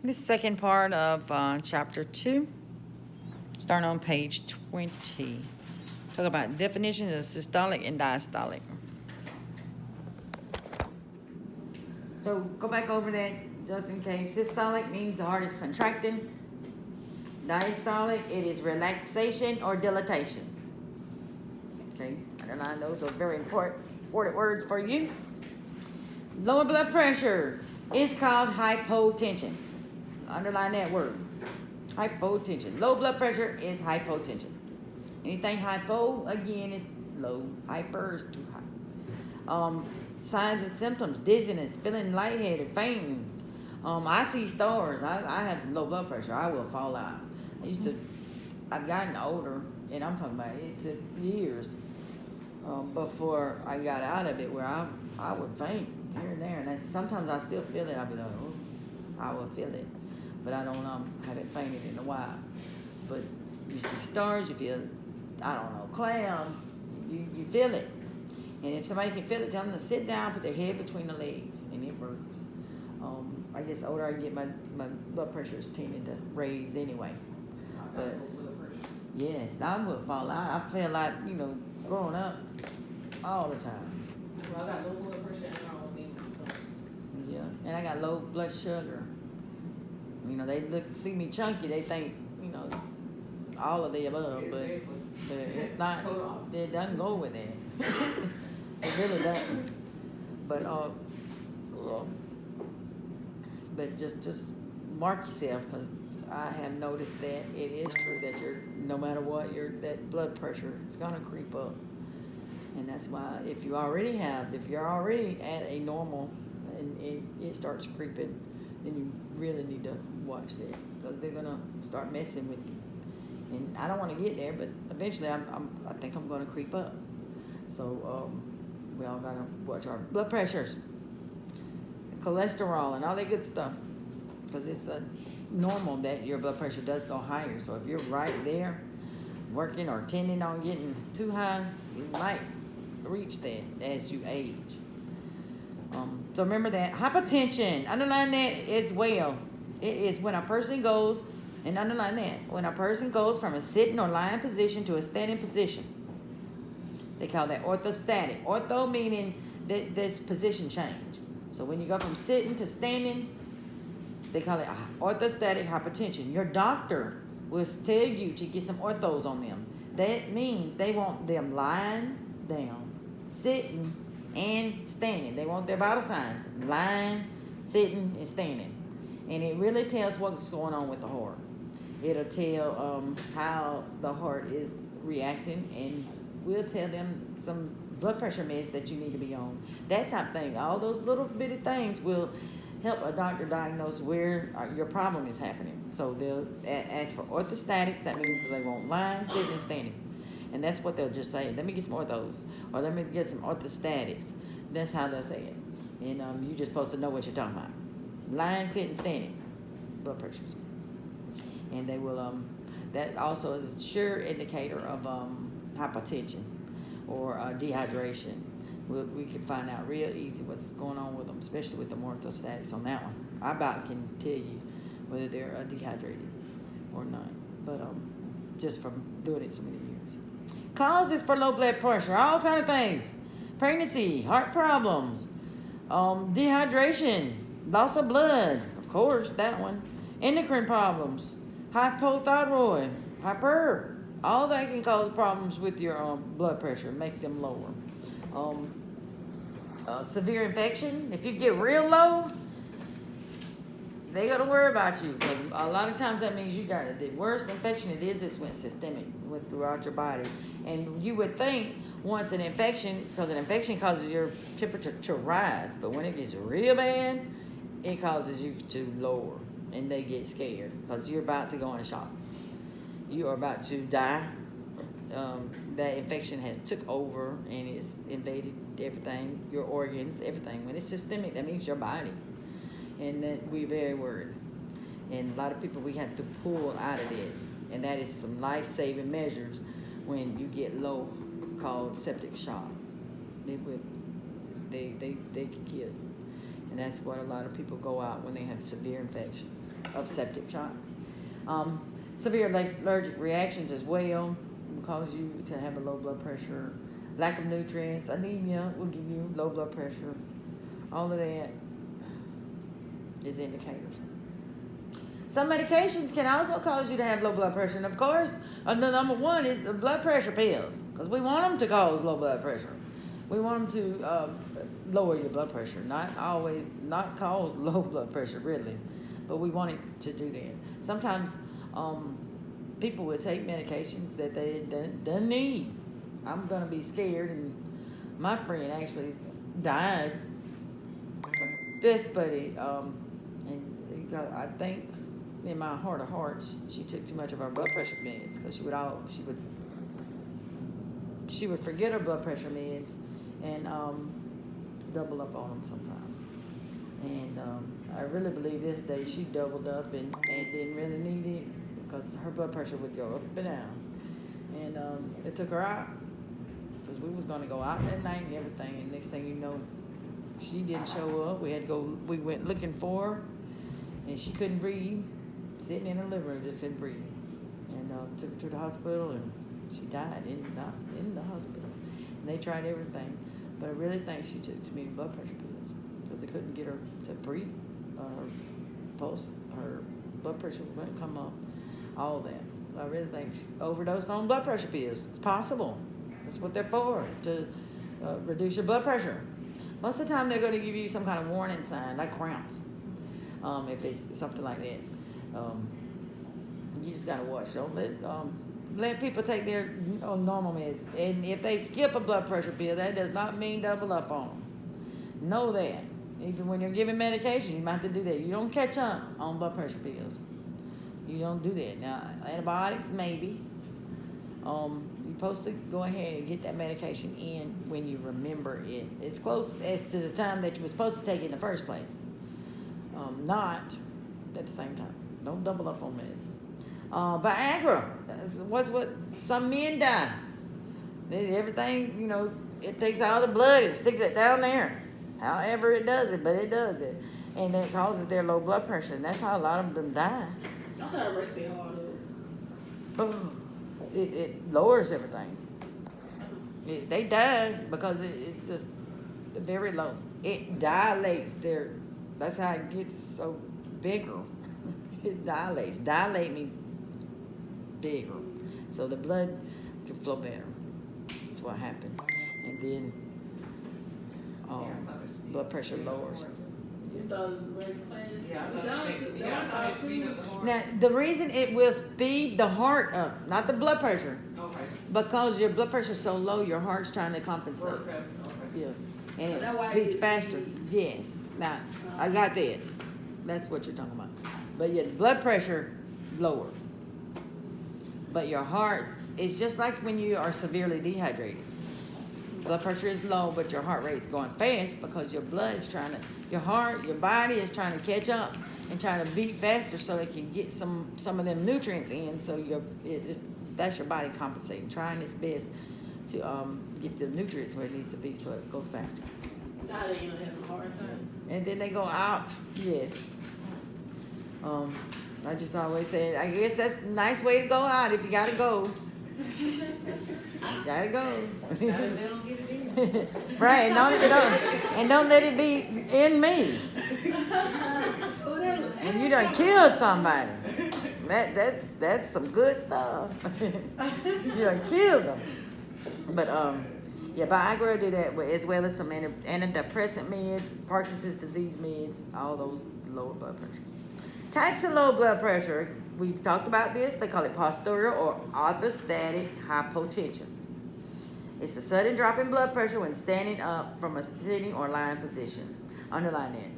This second part of chapter 2, starting on page 20. Talk about definitions of systolic and diastolic. So go back over that just in case. Systolic means the heart is contracting. Diastolic, it is relaxation or dilatation. Okay, underline those are very important words for you. Lower blood pressure is called hypotension. Underline that word. Hypotension. Low blood pressure is hypotension. Anything hypo, again, is low. Hyper is too high. Signs and symptoms: dizziness, feeling lightheaded, fainting. I see stars. I have low blood pressure. I will fall out. I've gotten older, and I'm talking about it took years before I got out of it where I would faint here and there. And sometimes I still feel it. I'll be like, oh, I will feel it. But I don't haven't fainted in a while. But you see stars, you feel, I don't know, clouds, you feel it. And if somebody can feel it, tell them to sit down, put their head between the legs, and it works. I guess the older I get, my blood pressure is tending to raise anyway. But yes, I would fall out. I feel like, growing up all the time. Well, I got low blood pressure and I don't need to. Yeah, and I got low blood sugar. They see me chunky, they think, all of the above, but it's not, it doesn't go with that. It really doesn't. But just mark yourself, because I have noticed that it is true that no matter what, that blood pressure is going to creep up. And that's why if you're already at a normal and it starts creeping, then you really need to watch that, because they're going to start messing with you. And I don't want to get there, but eventually I think I'm going to creep up. So we all got to watch our blood pressures, cholesterol, and all that good stuff, because it's normal that your blood pressure does go higher. So if you're right there working or tending on getting too high, you might reach that as you age. So remember that. Hypertension, underline that as well. It is when a person goes, and underline that, when a person goes from a sitting or lying position to a standing position. They call that orthostatic. Ortho meaning that there's position change. So when you go from sitting to standing, they call it orthostatic hypertension. Your doctor will tell you to get some orthos on them. That means they want them lying down, sitting, and standing. They want their vital signs: lying, sitting, and standing. And it really tells what's going on with the heart. It'll tell how the heart is reacting, and we'll tell them some blood pressure meds that you need to be on. That type of thing. All those little bitty things will help a doctor diagnose where your problem is happening. So they'll ask for orthostatics. That means they want lying, sitting, and standing. And that's what they'll just say. Let me get some orthos, or let me get some orthostatics. That's how they'll say it. And you're just supposed to know what you're talking about. Lying, sitting, standing blood pressures. And they will, that also is a sure indicator of hypertension or dehydration. We can find out real easy what's going on with them, especially with the orthostatics on that one. I about can tell you whether they're dehydrated or not, but just from doing it so many years. Causes for low blood pressure, all kind of things: pregnancy, heart problems, dehydration, loss of blood, of course, that one, endocrine problems, hypothyroid, hyper, all that can cause problems with your blood pressure, make them lower. Severe infection, if you get real low, they got to worry about you, because a lot of times that means you got it. The worst infection it is when systemic, throughout your body. And you would think once an infection, because an infection causes your temperature to rise, but when it gets real bad, it causes you to lower, and they get scared because you're about to go in shock. You are about to die. That infection has took over and it's invaded everything, your organs, everything. When it's systemic, that means your body. And that we're very worried. And a lot of people we have to pull out of it. And that is some life-saving measures when you get low, called septic shock. They can kill you. And that's what a lot of people go out when they have severe infections of septic shock. Severe allergic reactions as well will cause you to have a low blood pressure. Lack of nutrients, anemia will give you low blood pressure. All of that is indicators. Some medications can also cause you to have low blood pressure. And of course, the number one is the blood pressure pills, because we want them to cause low blood pressure. We want them to lower your blood pressure, not cause low blood pressure really, but we want it to do that. Sometimes people would take medications that they don't need. I'm gonna be scared, and my friend actually died. This buddy, and I think in my heart of hearts, she took too much of her blood pressure meds, because she would forget her blood pressure meds and double up on them sometimes. And I really believe this day she doubled up and didn't really need it, because her blood pressure would go up and down. And it took her out, because we was going to go out that night and everything. And next thing you know, she didn't show up. We went looking for her, and she couldn't breathe. Sitting in her living room, just couldn't breathe. And took her to the hospital, and she died in the hospital. And they tried everything, but I really think she took too many blood pressure pills, because they couldn't get her to breathe. Her pulse, her blood pressure wouldn't come up, all that. So I really think she overdosed on blood pressure pills. It's possible. That's what they're for, to reduce your blood pressure. Most of the time, they're going to give you some kind of warning sign, like cramps, if it's something like that. You just got to watch. Don't let people take their normal meds. And if they skip a blood pressure pill, that does not mean double up on them. Know that. Even when you're giving medication, you might have to do that. You don't catch up on blood pressure pills. You don't do that. Now, antibiotics, maybe. You're supposed to go ahead and get that medication in when you remember it. It's close as to the time that you were supposed to take it in the first place. Not at the same time. Don't double up on meds. Viagra. What's what some men die. Everything, it takes all the blood and sticks it down there. However it does it, but it does it. And that causes their low blood pressure. And that's how a lot of them die. I thought it rested hard up. It lowers everything. They die because it's just very low. It dilates that's how it gets so bigger. It dilates. Dilate means bigger. So the blood can flow better. That's what happens. And then blood pressure lowers. You thought it was fast? Now, the reason it will speed the heart up, not the blood pressure. Okay. Because your blood pressure is so low, your heart's trying to compensate. Work faster, okay. Yeah. And That's why it beats it's faster. speed. Yes. Now, I got that. That's what you're talking about. But yeah, blood pressure lower. But your heart, it's just like when you are severely dehydrated. Blood pressure is low, but your heart rate's going fast because your blood is your body is trying to catch up and trying to beat faster so it can get some of them nutrients in. So that's your body compensating, trying its best to get the nutrients where it needs to be so it goes faster. Now they even have a hard time. And then they go out. Yes. I just always say, I guess that's a nice way to go out if you gotta go. You gotta go. They don't get it in. Right, and don't let it be in me. And you done killed somebody. That's some good stuff. You done killed them. But yeah, Viagra do that as well as some antidepressant meds, Parkinson's disease meds, all those lower blood pressure. Types of low blood pressure, we've talked about this. They call it postural or orthostatic hypotension. It's a sudden drop in blood pressure when standing up from a sitting or lying position. Underline that.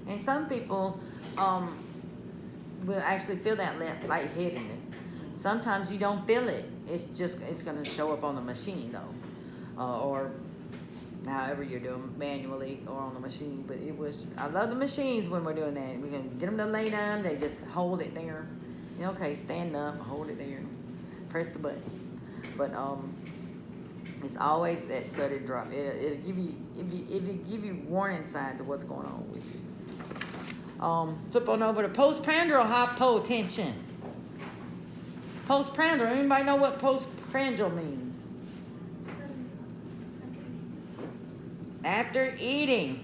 And some people will actually feel that lightheadedness. Sometimes you don't feel it. It's going to show up on the machine though, or however you're doing manually or on the machine. But I love the machines when we're doing that. We can get them to lay down. They just hold it there. Okay, stand up, hold it there, press the button. But It's always that sudden drop. It'll give you, it'll give you warning signs of what's going on with you. Flip on over to postprandial hypotension. Postprandial. Anybody know what postprandial means? After eating.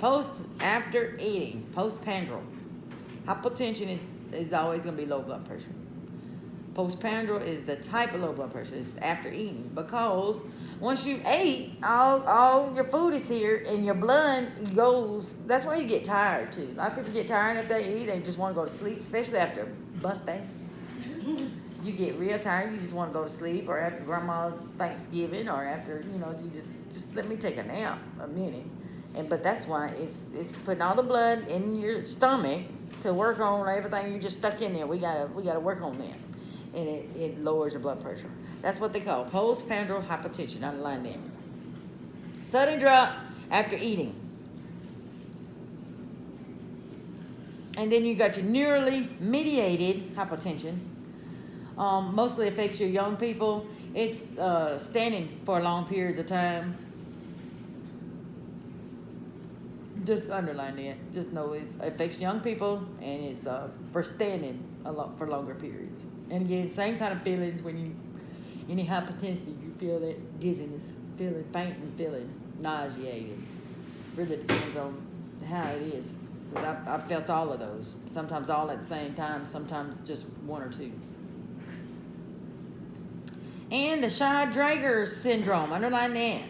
After eating. Postprandial. Hypotension is always going to be low blood pressure. Postprandial is the type of low blood pressure. It's after eating, because once you ate, all your food is here and your blood goes. That's why you get tired too. A lot of people get tired after they eat. They just want to go to sleep, especially after a buffet. You get real tired. You just want to go to sleep, or after grandma's Thanksgiving, or after, you just let me take a nap a minute. But that's why it's putting all the blood in your stomach to work on everything you just stuck in there. We gotta work on that. And it lowers your blood pressure. That's what they call postprandial hypertension. Underline that. Sudden drop after eating. And then you got your neurally mediated hypertension. Mostly affects your young people. It's standing for long periods of time. Just underline that. Just know it affects young people, and it's for standing for longer periods. And again, same kind of feelings when you, any hypertension, you feel that dizziness, feeling faint and feeling nauseated. Really depends on how it is. Because I've felt all of those. Sometimes all at the same time, sometimes just one or two. And the Shy-Drager syndrome, underline that.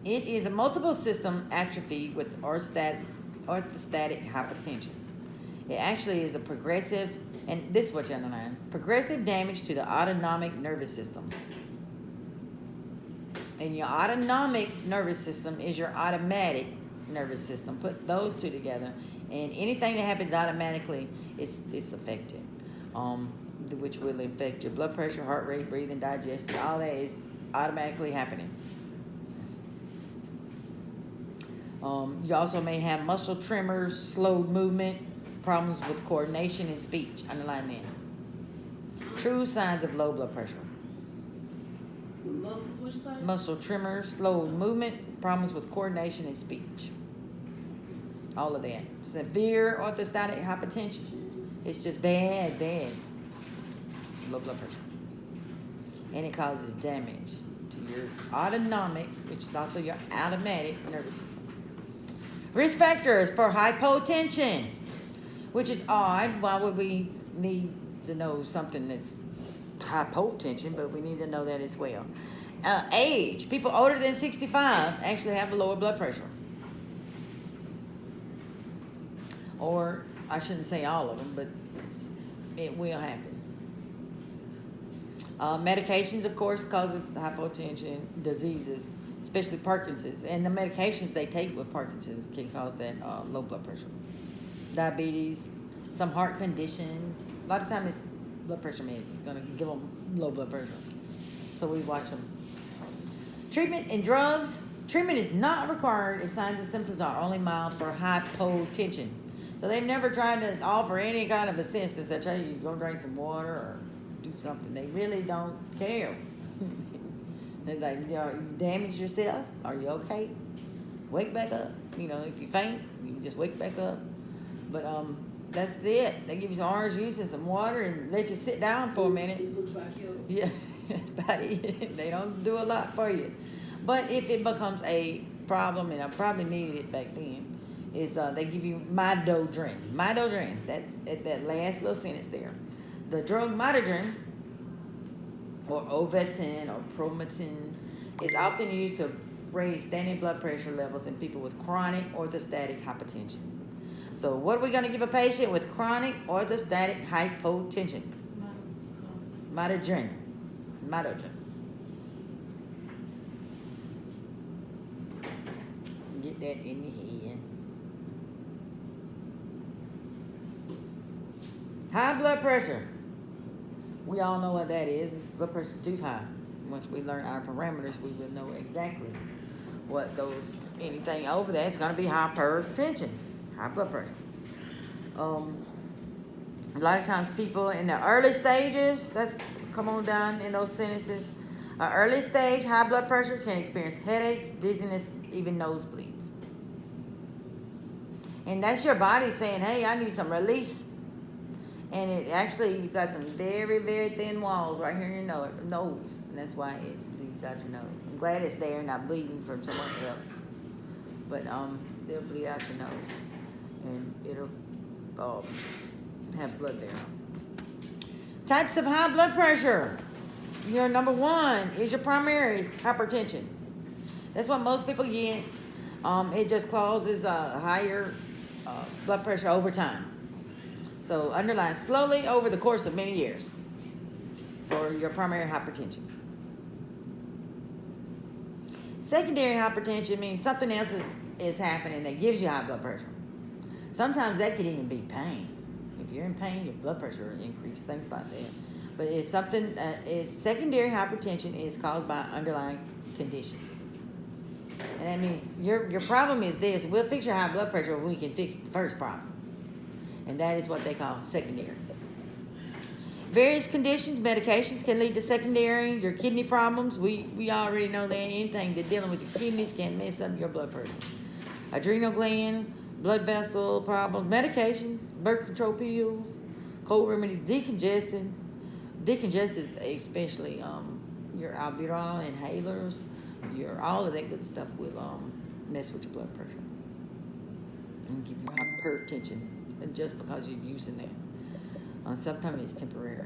It is a multiple system atrophy with orthostatic hypertension. It actually is a progressive, and this is what you underline, progressive damage to the autonomic nervous system. And your autonomic nervous system is your automatic nervous system. Put those two together, and anything that happens automatically, it's affected, which will affect your blood pressure, heart rate, breathing, digestion. All that is automatically happening. You also may have muscle tremors, slowed movement, problems with coordination and speech. Underline that. True signs of low blood pressure. What'd you say? Muscle tremors, slowed movement, problems with coordination and speech. All of that. Severe orthostatic hypertension. It's just bad low blood pressure. And it causes damage to your autonomic, which is also your automatic nervous system. Risk factors for hypotension, which is odd. Why would we need to know something that's hypotension, but we need to know that as well. Age. People older than 65 actually have a lower blood pressure. Or, I shouldn't say all of them, but it will happen. Medications, of course, causes hypotension, diseases, especially Parkinson's. And the medications they take with Parkinson's can cause that low blood pressure. Diabetes, some heart conditions. A lot of times it's blood pressure meds. It's going to give them low blood pressure. So we watch them. Treatment and drugs. Treatment is not required if signs and symptoms are only mild for hypotension. So they've never tried to offer any kind of assistance. They tell you go drink some water or do something. They really don't care. They're like, you damage yourself? Are you okay? Wake back up. If you faint, you just wake back up. But that's it. They give you some orange juice and some water and let you sit down for a minute. Yeah, that's about it. They don't do a lot for you. But if it becomes a problem, and I probably needed it back then, is they give you midodrine. Midodrine, that's at that last little sentence there. The drug midodrine, or Ovatin or Prometin, is often used to raise standing blood pressure levels in people with chronic orthostatic hypertension. So what are we going to give a patient with chronic orthostatic hypotension? Midodrine. Get that in your head. High blood pressure. We all know what that is. Blood pressure too high. Once we learn our parameters, we will know exactly what those, anything over that is going to be hypertension, high blood pressure. A lot of times people in the early stages, let's come on down in those sentences, Early stage high blood pressure can experience headaches, dizziness, even nosebleeds. And that's your body saying, hey, I need some release. And it actually, you've got some very, very thin walls right here in your nose. And that's why it bleeds out your nose. I'm glad it's there and not bleeding from somewhere else. But they'll bleed out your nose. And it'll have blood there. Types of high blood pressure. Your number one is your primary hypertension. That's what most people get. It just causes a higher blood pressure over time. So underline slowly over the course of many years for your primary hypertension. Secondary hypertension means something else is happening that gives you high blood pressure. Sometimes that could even be pain. If you're in pain, your blood pressure will increase, things like that. But it's something, secondary hypertension is caused by underlying condition. And that means your problem is this. We'll fix your high blood pressure if we can fix the first problem. And that is what they call secondary. Various conditions, medications can lead to secondary. Your kidney problems, we already know that anything that's dealing with your kidneys can mess up your blood pressure. Adrenal gland, blood vessel problems, medications, birth control pills, cold remedies, decongestant especially your albuterol inhalers, all of that good stuff will mess with your blood pressure and give you hypertension, and just because you're using that. Sometimes it's temporary.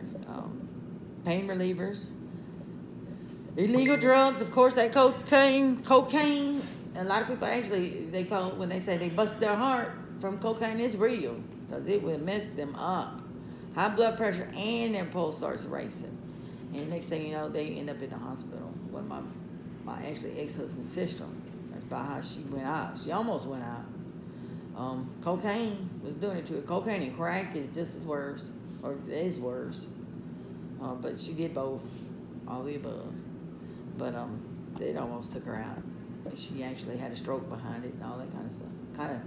Pain relievers, illegal drugs, of course, that cocaine. A lot of people actually, when they say they bust their heart from cocaine, it's real because it will mess them up. High blood pressure and their pulse starts racing. And next thing you know, they end up in the hospital. One of my actually ex-husband's sister, that's about how she went out. She almost went out. Cocaine was doing it to her. Cocaine and crack is just as worse, or is worse. But she did both, all the above. But it almost took her out. She actually had a stroke behind it and all that kind of stuff.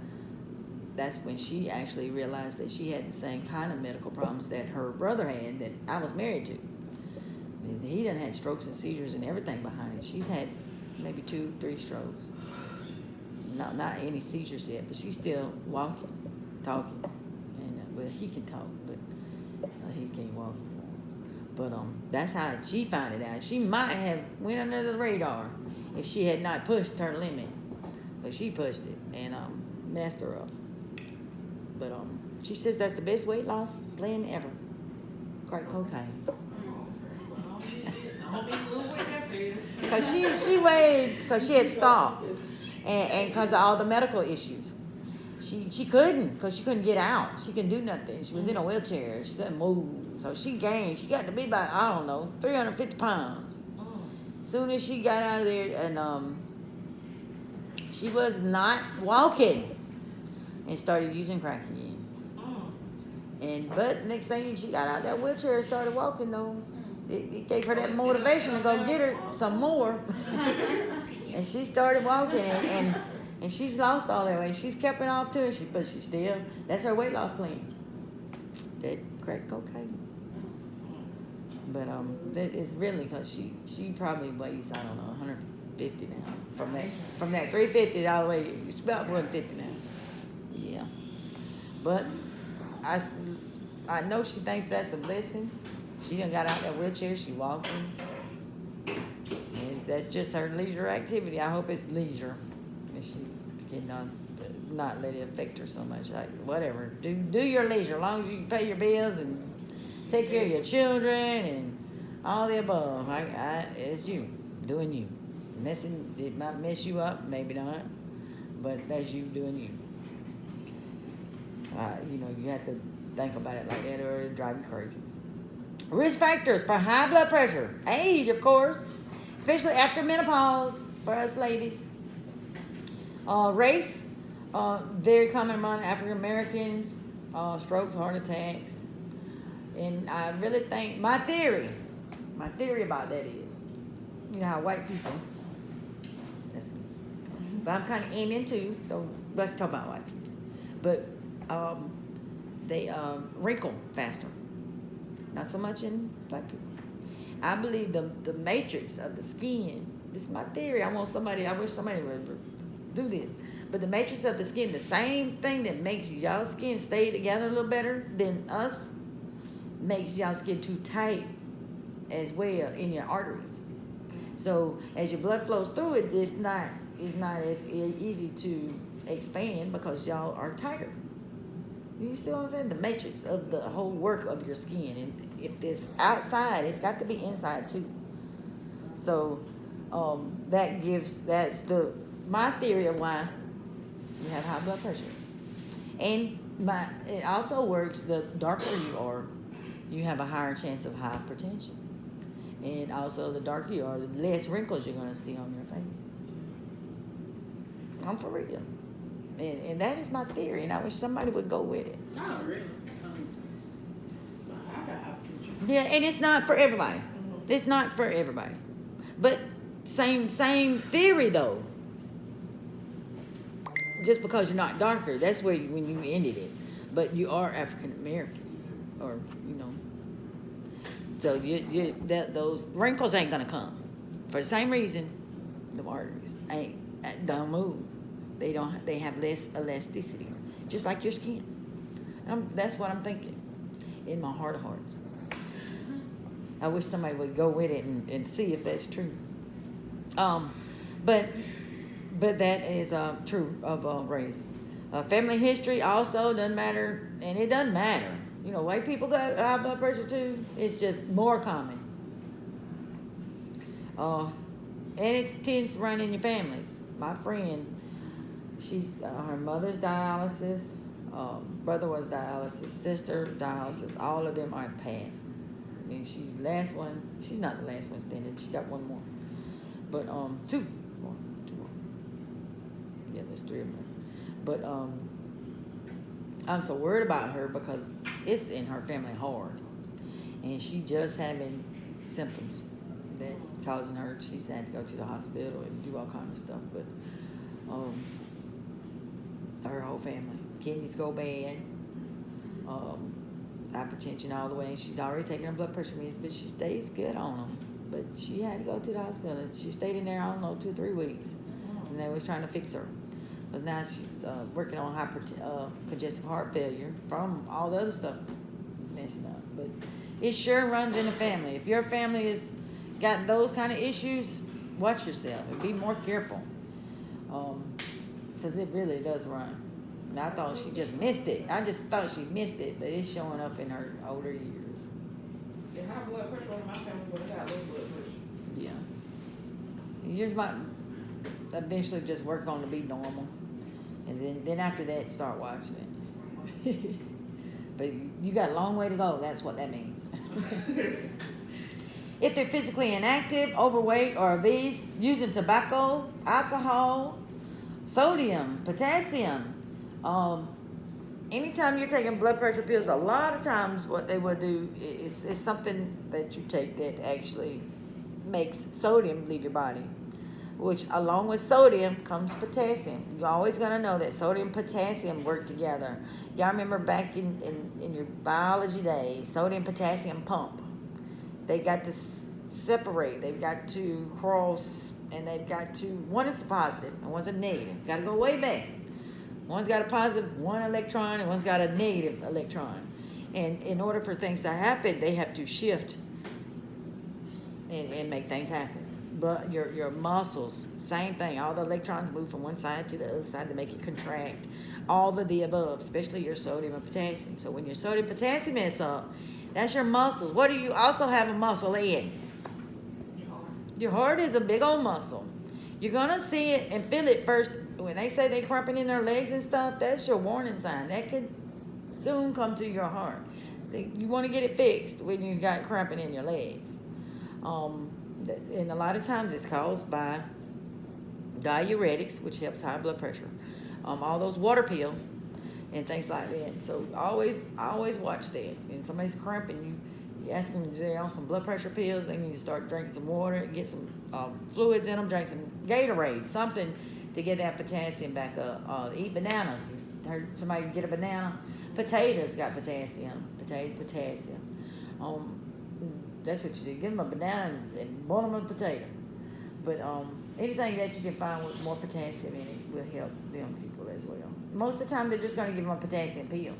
That's when she actually realized that she had the same kind of medical problems that her brother had that I was married to. He done had strokes and seizures and everything behind it. She's had maybe 2-3 strokes. Not any seizures yet, but she's still walking, talking. And well, he can talk, but he can't walk anymore. But that's how she found it out. She might have went under the radar if she had not pushed her limit, but she pushed it and messed her up. But she says that's the best weight loss plan ever. Crack cocaine. Because she weighed, because she had stopped, and because of all the medical issues. She couldn't, because she couldn't get out. She couldn't do nothing. She was in a wheelchair. She couldn't move. So she gained. She got to be about, 350 pounds. Soon as she got out of there, and she was not walking, and started using crack again. But next thing she got out of that wheelchair and started walking though. It gave her that motivation to go get her some more. And she started walking and she's lost all that weight. She's kept it off too, but she still, that's her weight loss plan. That crack cocaine. But that is really because she probably weighs, 150 now. From that 350 all the way, it's about 150 now. Yeah. But I know she thinks that's a blessing. She done got out of that wheelchair. She walking. And that's just her leisure activity. I hope it's leisure. And she can not let it affect her so much. Like, whatever. Do your leisure. As long as you pay your bills and take care of your children and all the above. It's you. Doing you. It might mess you up. Maybe not. But that's you doing you. You have to think about it like that or it'll drive you crazy. Risk factors for high blood pressure. Age, of course, especially after menopause for us ladies. Race, very common among African Americans. Strokes, heart attacks. And I really think, my theory about that is, you know how white people, that's me. But I'm kind of aiming too, so let's talk about white people. But they wrinkle faster. Not so much in black people. I believe the matrix of the skin, this is my theory, I wish somebody would do this. But the matrix of the skin, the same thing that makes y'all skin stay together a little better than us, makes y'all skin too tight as well in your arteries. So as your blood flows through it, it's not as easy to expand because y'all are tighter. You see what I'm saying? The matrix of the whole work of your skin. And if it's outside, it's got to be inside too. So that's my theory of why you have high blood pressure. And it also works, the darker you are, you have a higher chance of hypertension. And also the darker you are, the less wrinkles you're going to see on your face. I'm for real. And that is my theory, and I wish somebody would go with it. Not really. I got hypertension. Yeah, and it's not for everybody. It's not for everybody. But same theory, though. Just because you're not darker, that's where when you ended it. But you are African American, or so those wrinkles ain't gonna come. For the same reason, the arteries don't move. They have less elasticity, just like your skin. That's what I'm thinking in my heart of hearts. I wish somebody would go with it and see if that's true. But that is true of race. Family history also doesn't matter, and it doesn't matter. White people got high blood pressure too. It's just more common. And it tends to run in your families. My friend, she's her mother's dialysis, brother was dialysis, sister dialysis. All of them are passed. And she's the last one. She's not the last one standing. She got one more, but two more. Yeah, there's three of them. But I'm so worried about her because it's in her family hard, and she just having symptoms that's causing her. She's had to go to the hospital and do all kinds of stuff. But her whole family, kidneys go bad, hypertension all the way, and she's already taking her blood pressure meds, but she stays good on them. But she had to go to the hospital, and she stayed in there, 2-3 weeks, and they was trying to fix her. But now she's working on congestive heart failure from all the other stuff messing up. But it sure runs in the family. If your family has got those kind of issues, watch yourself and be more careful. Because it really does run. And I thought she just missed it. I just thought she missed it, but it's showing up in her older years. Yeah, high blood pressure in my family, but I got low blood pressure. Yeah. Yours might eventually just work on to be normal. And then after that, start watching it. But you got a long way to go. That's what that means. If they're physically inactive, overweight, or obese, using tobacco, alcohol, sodium, potassium. Anytime you're taking blood pressure pills, a lot of times what they will do is something that you take that actually makes sodium leave your body, which along with sodium comes potassium. You're always going to know that sodium and potassium work together. Y'all remember back in your biology days, sodium potassium pump. They got to separate. They've got to cross, and they've got to, one is a positive and one's a negative. Got to go way back. One's got a positive one electron and one's got a negative electron. And in order for things to happen, they have to shift and make things happen. But your muscles, same thing. All the electrons move from one side to the other side to make it contract. All of the above, especially your sodium and potassium. So when your sodium and potassium is up, that's your muscles. What do you also have a muscle in? Your heart is a big old muscle. You're going to see it and feel it first. When they say they're cramping in their legs and stuff, that's your warning sign. That could soon come to your heart. You want to get it fixed when you got cramping in your legs. And a lot of times it's caused by diuretics, which helps high blood pressure. All those water pills and things like that. So always watch that. And somebody's cramping, you ask them, they're on some blood pressure pills, they need to start drinking some water, get some fluids in them, drink some Gatorade, something to get that potassium back up. Eat bananas. Heard somebody get a banana. Potatoes got potassium. Potatoes, potassium. That's what you do. Give them a banana and boil them with potato. But anything that you can find with more potassium in it will help them people as well. Most of the time, they're just going to give them a potassium pill.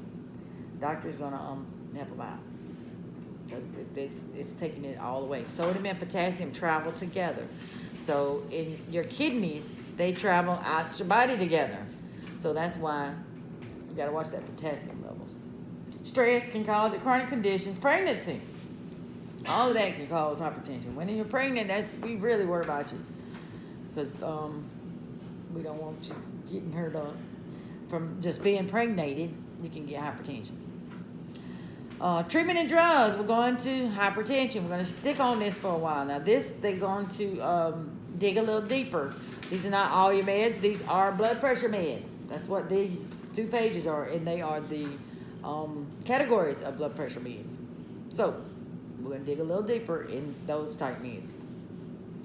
Doctor's going to help them out because it's taking it all the way. Sodium and potassium travel together. So in your kidneys, they travel out your body together. So that's why you got to watch that potassium levels. Stress can cause chronic conditions, pregnancy. All of that can cause hypertension. When you're pregnant, we really worry about you because we don't want you getting hurt from just being impregnated. You can get hypertension. Treatment and drugs. We're going to hypertension. We're going to stick on this for a while. Now, they're going to dig a little deeper. These are not all your meds. These are blood pressure meds. That's what these 2 pages are, and they are the categories of blood pressure meds. So, we're going to dig a little deeper in those type meds.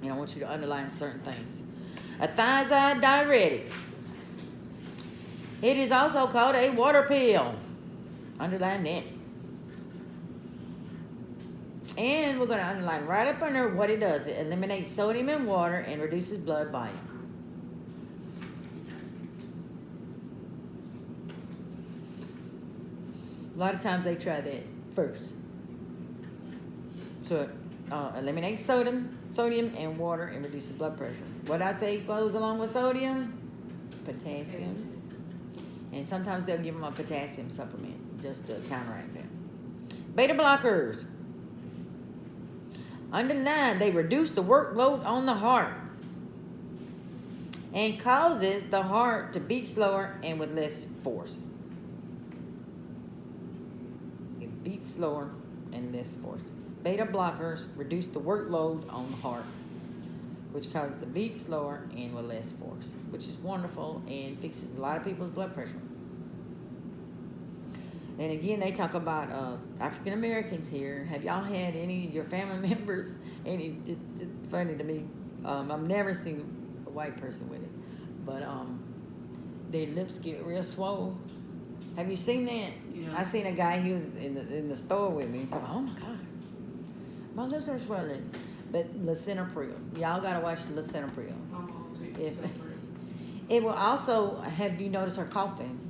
And I want you to underline certain things. A thiazide diuretic. It is also called a water pill. Underline that. And we're going to underline right up under what it does. It eliminates sodium in water and reduces blood volume. A lot of times they try that first. So it eliminates sodium and water and reduces blood pressure. What I say goes along with sodium? Potassium. And sometimes they'll give them a potassium supplement just to counteract that. Beta blockers. Underline, they reduce the workload on the heart and causes the heart to beat slower and with less force. It beats slower and less force. Beta blockers reduce the workload on the heart, which causes the beat slower and with less force, which is wonderful and fixes a lot of people's blood pressure. And again, they talk about African Americans here. Have y'all had any of your family members? It's funny to me. I've never seen a white person with it, but their lips get real swole. Have you seen that? Yeah. I seen a guy. He was in the store with me. Oh my God, my lips are swelling. But lisinopril, y'all gotta watch lisinopril. If it will also have you notice her coughing,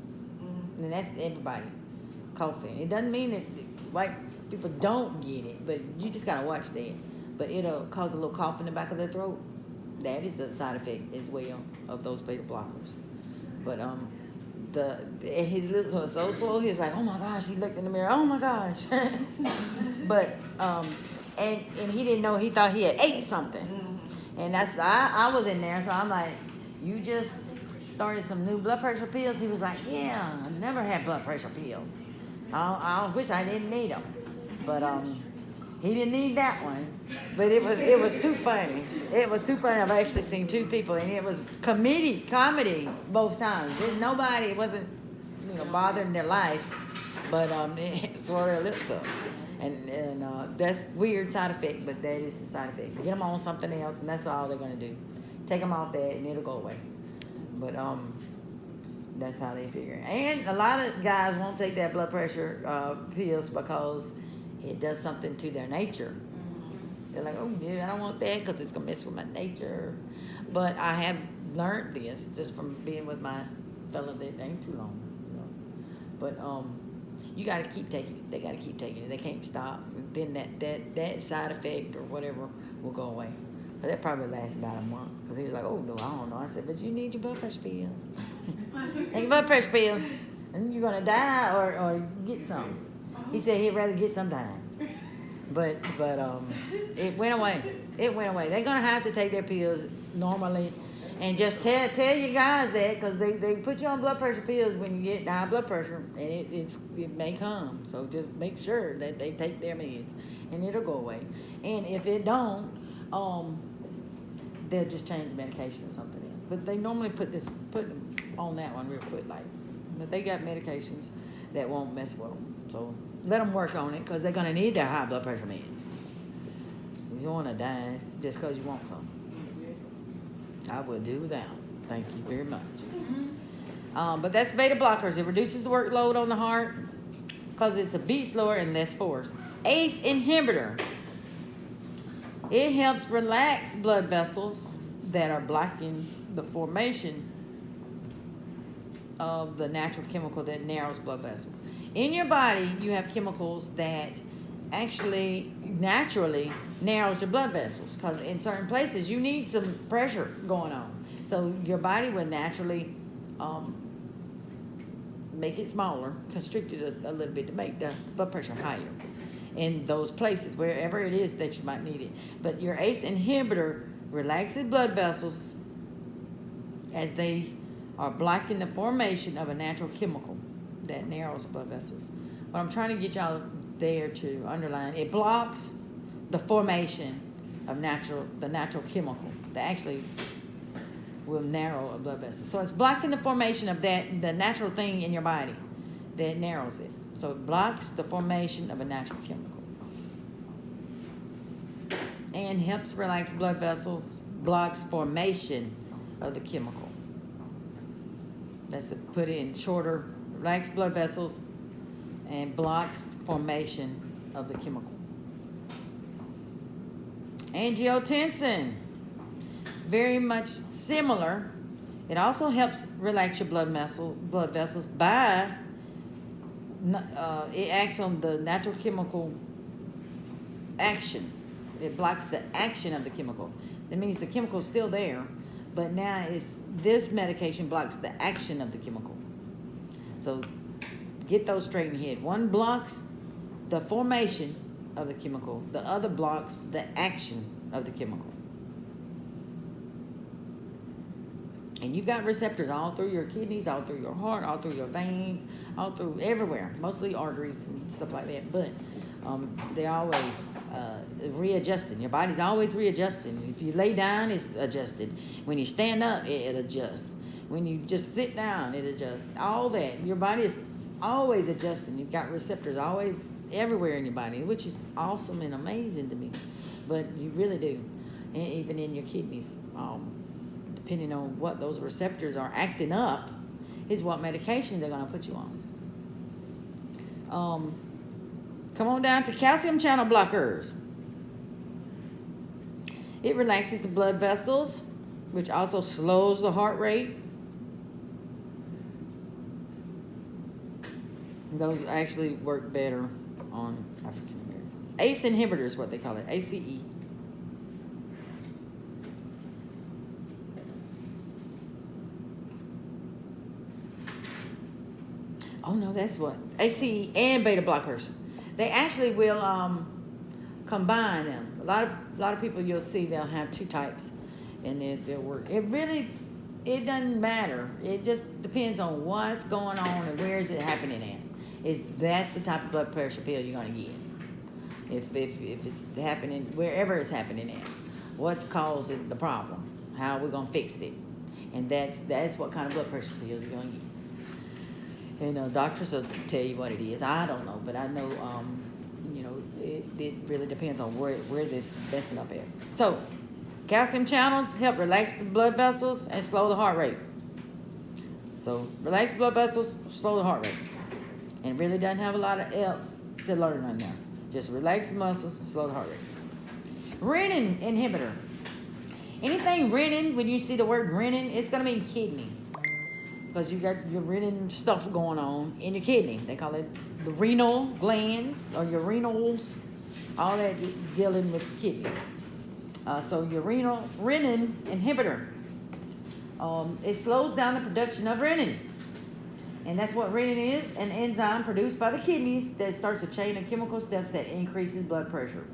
and that's everybody. Coughing. It doesn't mean that white people don't get it, but you just gotta watch that. But it'll cause a little cough in the back of their throat. That is a side effect as well of those beta blockers. But his lips were so swollen. He was like, "Oh my gosh!" He looked in the mirror. "Oh my gosh!" But and he didn't know. He thought he had ate something. And that's I was in there, so I'm like, "You just started some new blood pressure pills?" He was like, "Yeah, I never had blood pressure pills. I wish I didn't need them." But he didn't need that one. But it was too funny. It was too funny. I've actually seen 2 people, and it was comedy both times. Nobody wasn't bothering their life, but it swelled their lips up. And that's weird side effect, but that is the side effect. Get them on something else, and that's all they're gonna do. Take them off that, and it'll go away. But that's how they figure it. And a lot of guys won't take that blood pressure pills because it does something to their nature. They're like, "Oh yeah, I don't want that because it's gonna mess with my nature." But I have learned this just from being with my fella that ain't too long. But you got to keep taking it. They got to keep taking it. They can't stop. Then that side effect or whatever will go away. But that probably lasts about a month because he was like, "Oh no, I don't know." I said, "But you need your blood pressure pills. Take your blood pressure pills, and you're gonna die or get some." He said he'd rather get some die. But it went away. It went away. They're gonna have to take their pills normally, and just tell you guys that because they put you on blood pressure pills when you get high blood pressure, and it may come. So just make sure that they take their meds, and it'll go away. And if it don't, they'll just change the medication to something else. But they normally put them on that one real quick, but they got medications that won't mess with them. So let them work on it because they're gonna need their high blood pressure meds. You don't want to die just because you want some. I would do that. Thank you very much. But that's beta blockers. It reduces the workload on the heart because it's a beat slower and less force. ACE inhibitor. It helps relax blood vessels that are blocking the formation of the natural chemical that narrows blood vessels. In your body, you have chemicals that actually naturally narrows your blood vessels, because in certain places you need some pressure going on. So your body will naturally make it smaller, constrict it a little bit to make the blood pressure higher in those places, wherever it is that you might need it. But your ACE inhibitor relaxes blood vessels as they are blocking the formation of a natural chemical that narrows blood vessels. What I'm trying to get y'all there to underline, it blocks the formation of the natural chemical that actually will narrow a blood vessel. So it's blocking the formation of the natural thing in your body that narrows it. So it blocks the formation of a natural chemical. And helps relax blood vessels, blocks formation of the chemical. That's to put it in shorter, relax blood vessels and blocks formation of the chemical. Angiotensin, very much similar. It also helps relax your blood vessels by it acts on the natural chemical action. It blocks the action of the chemical. That means the chemical's still there, but now this medication blocks the action of the chemical. So get those straight in your head. One blocks the formation of the chemical. The other blocks the action of the chemical. And you've got receptors all through your kidneys, all through your heart, all through your veins, all through everywhere, mostly arteries and stuff like that. But they're always readjusting. Your body's always readjusting. If you lay down, it's adjusted. When you stand up, it adjusts. When you just sit down, it adjusts. All that. Your body is always adjusting. You've got receptors always everywhere in your body, which is awesome and amazing to me. But you really do. And even in your kidneys, depending on what those receptors are acting up, is what medication they're going to put you on. Come on down to calcium channel blockers. It relaxes the blood vessels, which also slows the heart rate. Those actually work better on African Americans. ACE inhibitor is what they call it, ACE. Oh no, that's what ACE and beta blockers. They actually will combine them. A lot of people you'll see they'll have two types, and they'll work. It doesn't matter. It just depends on what's going on and where is it happening at. That's the type of blood pressure pill you're gonna get. If it's happening wherever it's happening at, what's causing the problem? How are we gonna fix it? And that's what kind of blood pressure pills you're gonna get. And doctors will tell you what it is. I don't know, but I know, it really depends on where this messing up at. So, calcium channels help relax the blood vessels and slow the heart rate. So, relax blood vessels, slow the heart rate. And really doesn't have a lot of else to learn on there. Just relax the muscles, slow the heart rate. Renin inhibitor. Anything renin, when you see the word renin, it's going to mean kidney. Because you got your renin stuff going on in your kidney. They call it the renal glands or your renals, all that dealing with kidneys. So your renin inhibitor, it slows down the production of renin. And that's what renin is, an enzyme produced by the kidneys that starts a chain of chemical steps that increases blood pressure.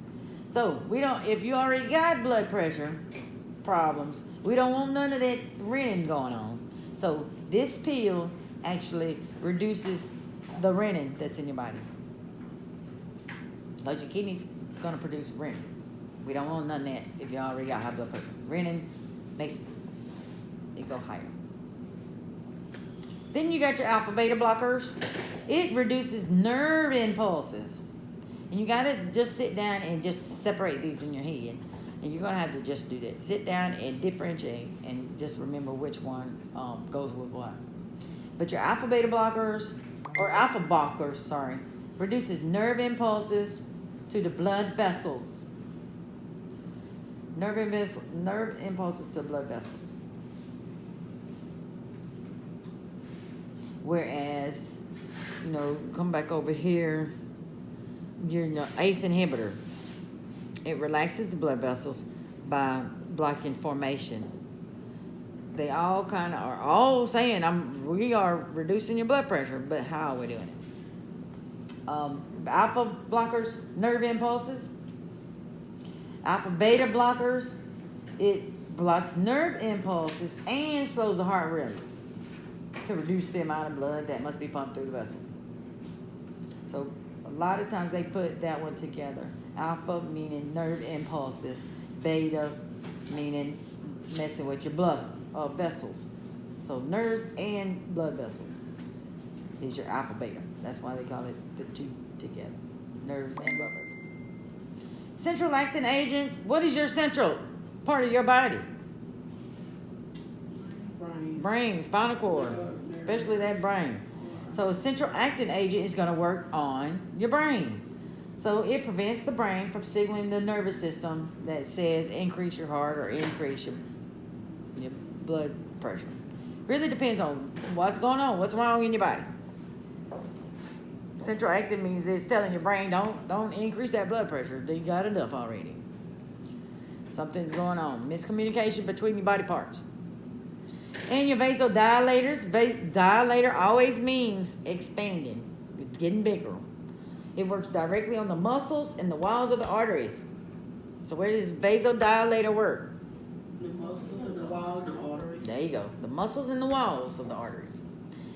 So if you already got blood pressure problems, we don't want none of that renin going on. So this pill actually reduces the renin that's in your body. Because your kidney's going to produce renin. We don't want none of that if you already got high blood pressure. Renin makes it go higher. Then you got your alpha beta blockers. It reduces nerve impulses. And you got to just sit down and just separate these in your head. And you're going to have to just do that. Sit down and differentiate and just remember which one goes with what. But your alpha beta blockers, or alpha blockers, reduces nerve impulses to the blood vessels. nerve impulses to blood vessels. Whereas, come back over here, your ACE inhibitor, it relaxes the blood vessels by blocking formation. They all kind of are all saying we are reducing your blood pressure, but how are we doing it? Alpha blockers, nerve impulses. Alpha beta blockers, it blocks nerve impulses and slows the heart rate to reduce the amount of blood that must be pumped through the vessels. So a lot of times they put that one together. Alpha meaning nerve impulses, beta meaning messing with your blood vessels. So nerves and blood vessels is your alpha beta. That's why they call it the two together, nerves and blood vessels. Central acting agents. What is your central part of your body? Brain, spinal cord, especially that brain. So a central acting agent is going to work on your brain. So it prevents the brain from signaling the nervous system that says increase your heart or increase your blood pressure. Really depends on what's going on, what's wrong in your body. Central acting means it's telling your brain don't increase that blood pressure. You got enough already. Something's going on. Miscommunication between your body parts. And your vasodilators. Dilator always means expanding, getting bigger. It works directly on the muscles and the walls of the arteries. So where does vasodilator work? The muscles in the wall and the arteries. There you go. The muscles and the walls of the arteries.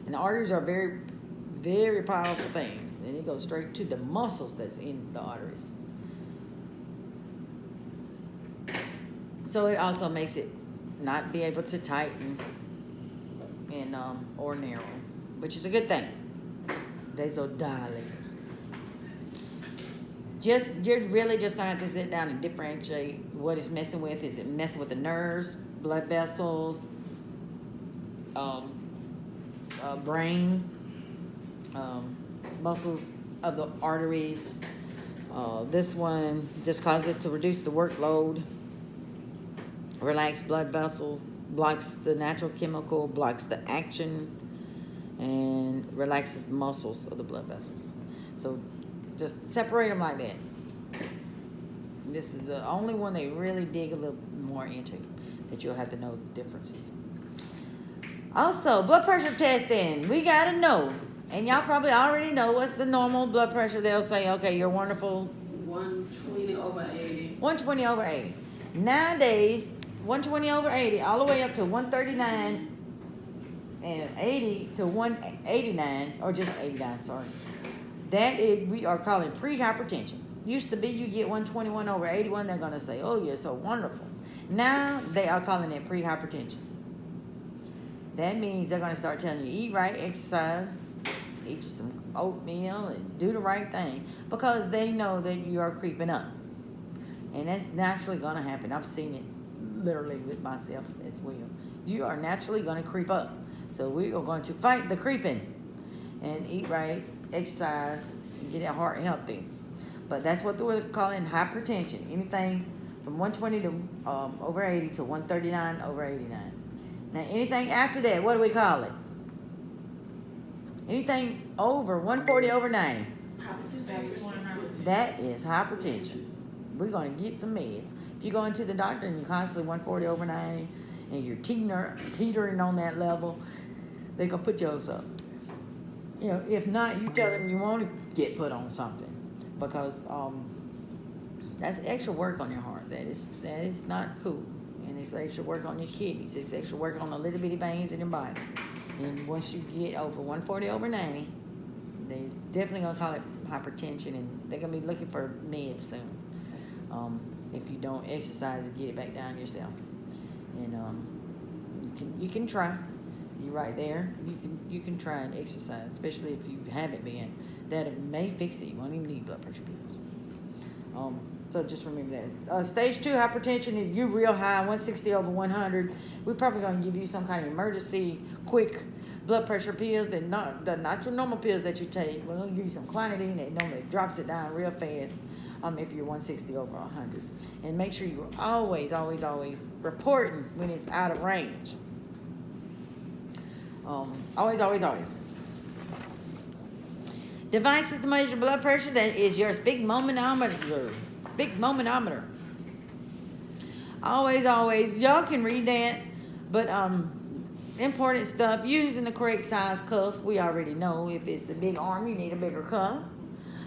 And the arteries are very, very powerful things. And it goes straight to the muscles that's in the arteries. So it also makes it not be able to tighten and or narrow, which is a good thing. Vasodilator. You're really just gonna have to sit down and differentiate what it's messing with. Is it messing with the nerves, blood vessels, brain, muscles of the arteries? This one just causes it to reduce the workload, relax blood vessels, blocks the natural chemical, blocks the action, and relaxes the muscles of the blood vessels. So just separate them like that. This is the only one they really dig a little more into, that you'll have to know the differences. Also, blood pressure testing. We got to know. And y'all probably already know what's the normal blood pressure. They'll say, okay, you're wonderful. 120/80. 120/80. Nowadays, 120/80, all the way up to 139 and 80 to 189, or just 89, sorry. That is, we are calling pre-hypertension. Used to be you get 121/81, they're going to say, oh, you're so wonderful. Now they are calling it pre-hypertension. That means they're going to start telling you, eat right, exercise, eat you some oatmeal, and do the right thing, because they know that you are creeping up. And that's naturally going to happen. I've seen it literally with myself as well. You are naturally going to creep up. So we are going to fight the creeping and eat right, exercise, and get our heart healthy. But that's what we're calling hypertension. Anything from 120 to over 80 to 139 over 89. Now anything after that, what do we call it? Anything over 140/90. That is hypertension. We're going to get some meds. If you go into the doctor and you're constantly 140/90 and you're teetering on that level, they're going to put yours up. If not, you tell them you want to get put on something, because that's extra work on your heart. That is not cool. And it's extra work on your kidneys. It's extra work on the little bitty veins in your body. And once you get over 140/90, they're definitely going to call it hypertension, and they're going to be looking for meds soon. If you don't exercise and get it back down yourself. And you can try. You're right there. You can try and exercise, especially if you haven't been. That may fix it. You won't even need blood pressure pills. So just remember that. Stage 2 hypertension, if you're real high, 160/100, we're probably going to give you some kind of emergency, quick blood pressure pills. They're not your normal pills that you take. We're going to give you some clonidine that normally drops it down real fast. if you're 160 over 100. And make sure you're always reporting when it's out of range. Always. Devices to measure blood pressure, that is your sphygmomanometer. Sphygmomanometer. Always, y'all can read that, but important stuff, using the correct size cuff. We already know if it's a big arm, you need a bigger cuff.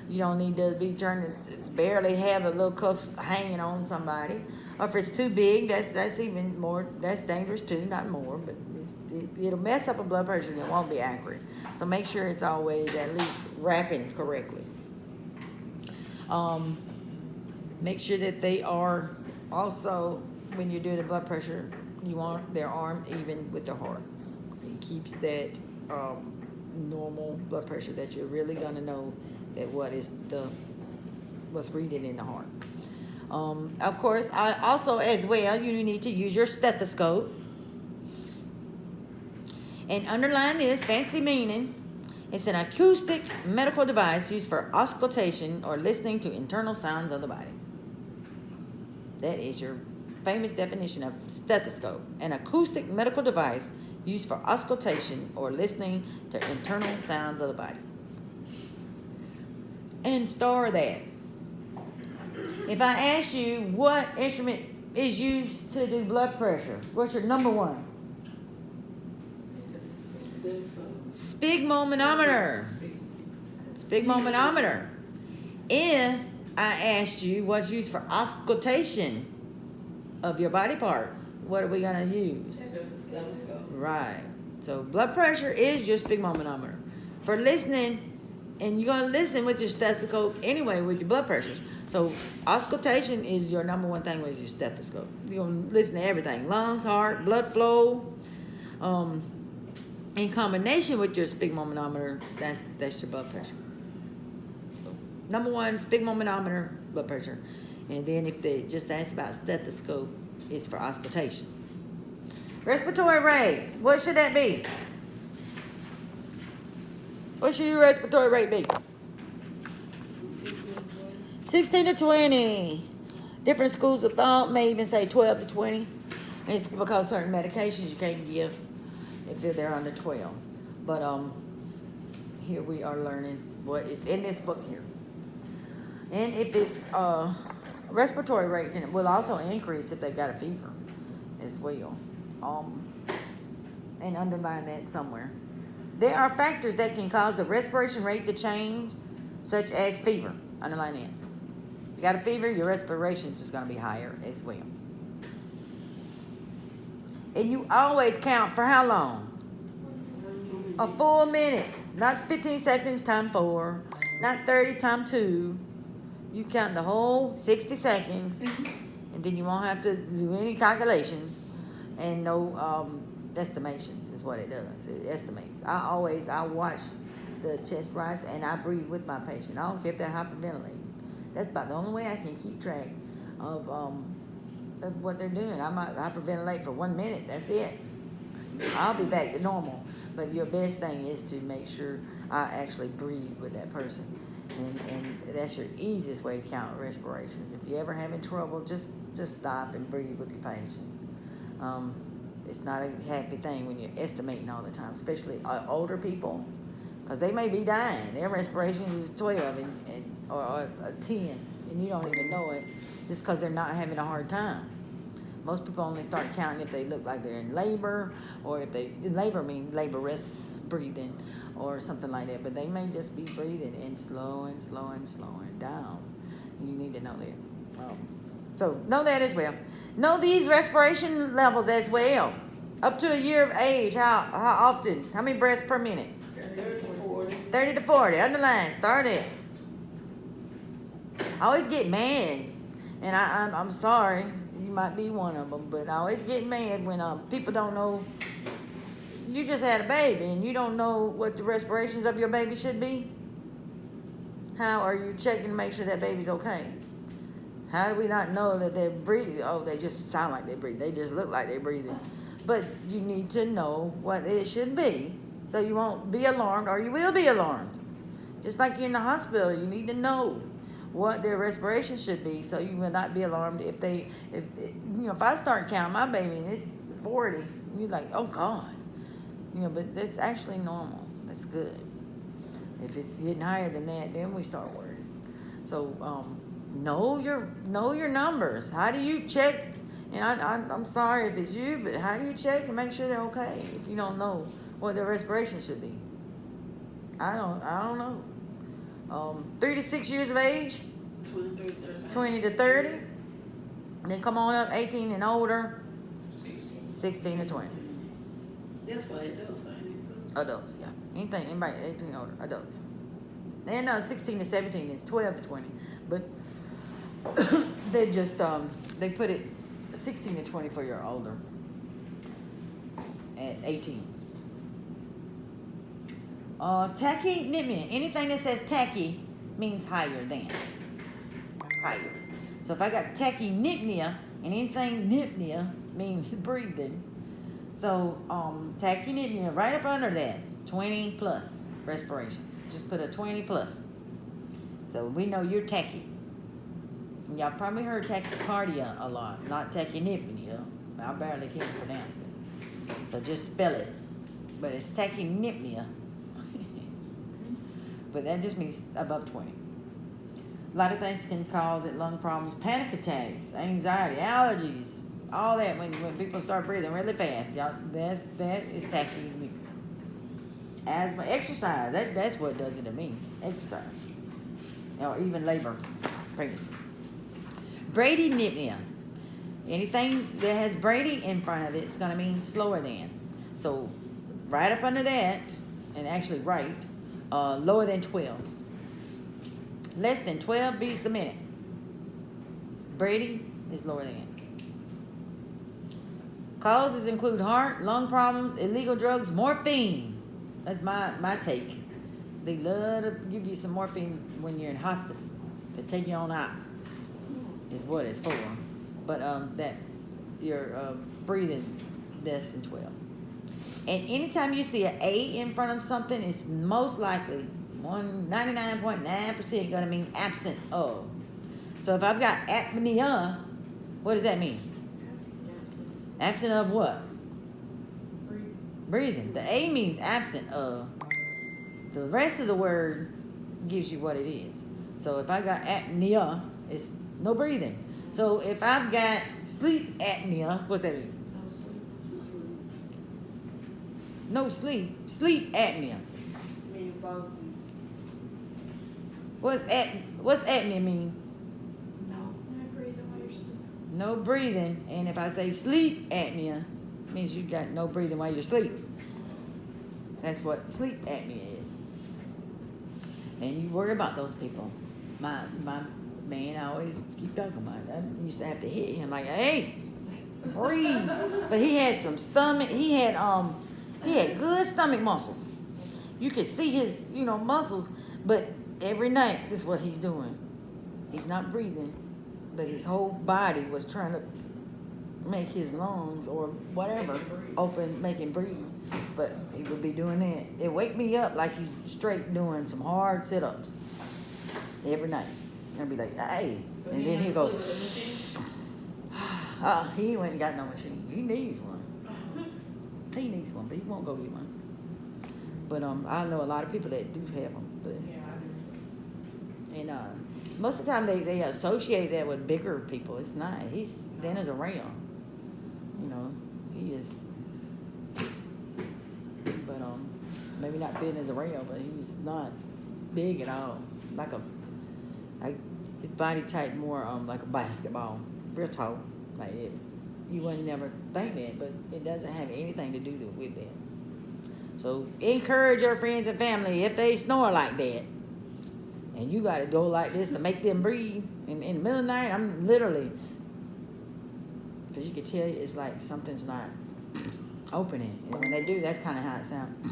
You don't need to be trying to barely have a little cuff hanging on somebody. Or if it's too big, that's even more, that's dangerous too, not more, but it'll mess up a blood pressure and it won't be accurate. So make sure it's always at least wrapping correctly. Make sure that they are also, when you're doing the blood pressure, you want their arm even with the heart. It keeps that normal blood pressure that you're really gonna know that what's reading in the heart. Of course, also as well, you need to use your stethoscope. And underline this, fancy meaning, it's an acoustic medical device used for auscultation or listening to internal sounds of the body. That is your famous definition of stethoscope, an acoustic medical device used for auscultation or listening to internal sounds of the body. And star that. If I ask you what instrument is used to do blood pressure, what's your number one? Sphygmomanometer. Sphygmomanometer. If I asked you what's used for auscultation of your body parts, what are we gonna use? Right. So blood pressure is your sphygmomanometer. For listening, and you're gonna listen with your stethoscope anyway with your blood pressures. So auscultation is your number one thing with your stethoscope. You're gonna listen to everything: lungs, heart, blood flow. In combination with your sphygmomanometer, that's your blood pressure. So, number one, sphygmomanometer, blood pressure. And then if they just ask about stethoscope, it's for auscultation. Respiratory rate, what should that be? What should your respiratory rate be? 16 to 20. Different schools of thought may even say 12 to 20. And it's because certain medications you can't give if they're under 12. But here we are learning what is in this book here. And if it's respiratory rate will also increase if they've got a fever as well. And underline that somewhere. There are factors that can cause the respiration rate to change, such as fever. Underline that. If you got a fever, your respiration is going to be higher as well. And you always count for how long? A full minute. Not 15 seconds times 4. Not 30 times 2. You count the whole 60 seconds. And then you won't have to do any calculations. And no estimations is what it does. It estimates. I watch the chest rise and I breathe with my patient. I don't care if they're hyperventilating. That's about the only way I can keep track of what they're doing. I might hyperventilate for 1 minute. That's it. I'll be back to normal. But your best thing is to make sure I actually breathe with that person. And that's your easiest way to count respirations. If you're ever having trouble, just stop and breathe with your patient. It's not a happy thing when you're estimating all the time, especially older people, because they may be dying. Their respiration is 12 or 10, and you don't even know it just because they're not having a hard time. Most people only start counting if they look like they're in labor, or if they, in labor means laborious breathing or something like that, but they may just be breathing and slowing down. You need to know that. So know that as well. Know these respiration levels as well. Up to a year of age, how often? How many breaths per minute? 30 to 40. 30 to 40. Underline. Start it. I always get mad, and I'm sorry. You might be one of them, but I always get mad when people don't know. You just had a baby, and you don't know what the respirations of your baby should be. How are you checking to make sure that baby's okay? How do we not know that they're breathing? Oh, they just sound like they breathe. They just look like they're breathing. But you need to know what it should be so you won't be alarmed, or you will be alarmed. Just like you're in the hospital, you need to know what their respiration should be, so you will not be alarmed if if I start counting my baby and it's 40, you're like, oh God, but that's actually normal. That's good. If it's getting higher than that, then we start worrying. So know your numbers. How do you check? And I'm sorry if it's you, but how do you check and make sure they're okay if you don't know what their respiration should be? I don't know. 3 to 6 years of age, 20 to 30. Then come on up, 18 and older, 16 to 20. That's for adults, ain't it? Adults, yeah. Anybody 18 and older, adults. And 16 to 17 is 12 to 20. But they just, they put it 16 to 20 for your older at 18. Tachypnea. Anything that says tachy means higher than. Higher. So if I got tachypnea, and anything nypnea means breathing. So tachypnea, right up under that, 20 plus respiration. Just put a 20 plus. So we know you're tachy. Y'all probably heard tachycardia a lot, not tachypnea. I barely can pronounce it. So just spell it. But it's tachypnea. But that just means above 20. A lot of things can cause it: lung problems, panic attacks, anxiety, allergies, all that when people start breathing really fast. Y'all, that is tachypnea. Asthma, exercise, that's what does it to me. Exercise. Or even labor, pregnancy. Bradypnea. Anything that has Brady in front of it is going to mean slower than. So right up under that, and actually right, lower than 12. Less than 12 beats a minute. Brady is lower than. Causes include heart, lung problems, illegal drugs, morphine. That's my take. They love to give you some morphine when you're in hospice to take you on out. Is what it's for. But that you're breathing less than 12. And anytime you see an A in front of something, it's most likely 99.9% going to mean absent of. So if I've got apnea, what does that mean? Absent of what? Breathing. The A means absent of. The rest of the word gives you what it is. So if I got apnea, it's no breathing. So if I've got sleep apnea, what's that mean? No sleep. Sleep apnea. What's apnea mean? No breathing. And if I say sleep apnea, it means you got no breathing while you're asleep. That's what sleep apnea is. And you worry about those people. My man, I always keep talking about it. I used to have to hit him like, hey, breathe. But he had some stomach. He had good stomach muscles. You could see his, muscles. But every night, this is what he's doing. He's not breathing, but his whole body was trying to make his lungs or whatever open, make him breathe. But he would be doing that. It wake me up like he's straight doing some hard sit-ups every night. And I'd be like, hey. So and then he'd go, he went and got no machine. He needs one. He needs one, but he won't go get one. But I know a lot of people that do have them. But, Yeah, I do. and most of the time they associate that with bigger people. It's not. He's thin as a rail. He is. But maybe not thin as a rail, but he's not big at all. His body type more like a basketball, real tall, like it. You wouldn't never think that, but it doesn't have anything to do with that. So encourage your friends and family if they snore like that, and you got to go like this to make them breathe. In the middle of the night, I'm literally, because you can tell it's like something's not opening, and when they do, that's kind of how it sounds.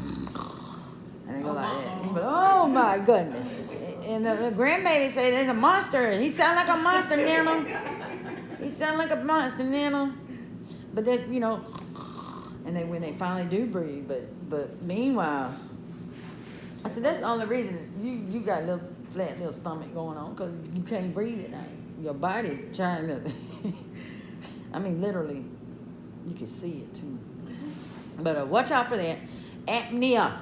And they go like that. You go, oh my goodness! And the grandbaby say there's a monster. He sound like a monster, Nana. He sound like a monster, Nana. But that's and then when they finally do breathe, but meanwhile, I said that's the only reason you got little flat little stomach going on because you can't breathe at night. Your body's trying to, I mean, literally, you can see it too. But watch out for that. Apnea.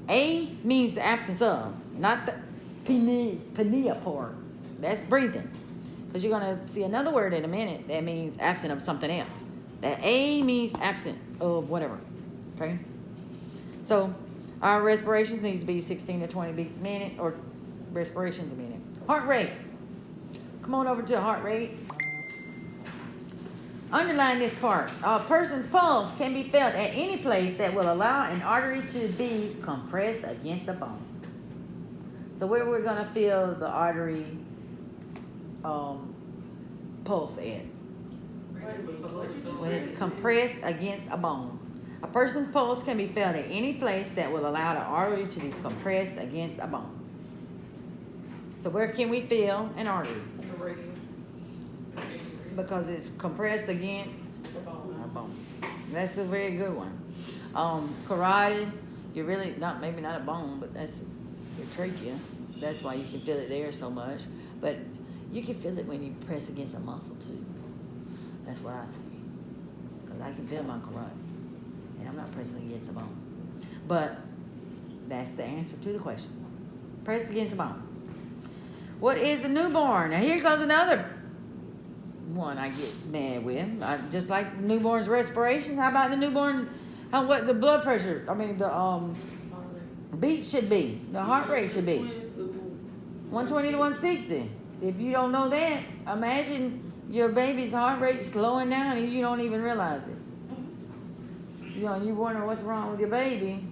A means the absence of, not the pinea part. That's breathing. Because you're going to see another word in a minute that means absent of something else. That A means absent of whatever. Okay? So, our respirations need to be 16 to 20 beats a minute, or respirations a minute. Heart rate. Come on over to heart rate. Underline this part. A person's pulse can be felt at any place that will allow an artery to be compressed against the bone. So where we're going to feel the artery pulse at? When it's compressed against a bone. A person's pulse can be felt at any place that will allow the artery to be compressed against a bone. So where can we feel an artery? The radius. Because it's compressed against The bone. a bone. That's a very good one. Carotid, you're really maybe not a bone, but that's your trachea. That's why you can feel it there so much. But you can feel it when you press against a muscle too. That's what I see. Because I can feel my carotid. And I'm not pressing against a bone. But that's the answer to the question. Pressed against a bone. What is the newborn? Now here goes another one I get mad with. Just like newborn's respiration. How about the newborn? What the blood pressure? I mean the beat should be. The heart rate should be 120 to 160. If you don't know that, imagine your baby's heart rate slowing down and you don't even realize it. You know, you wonder what's wrong with your baby,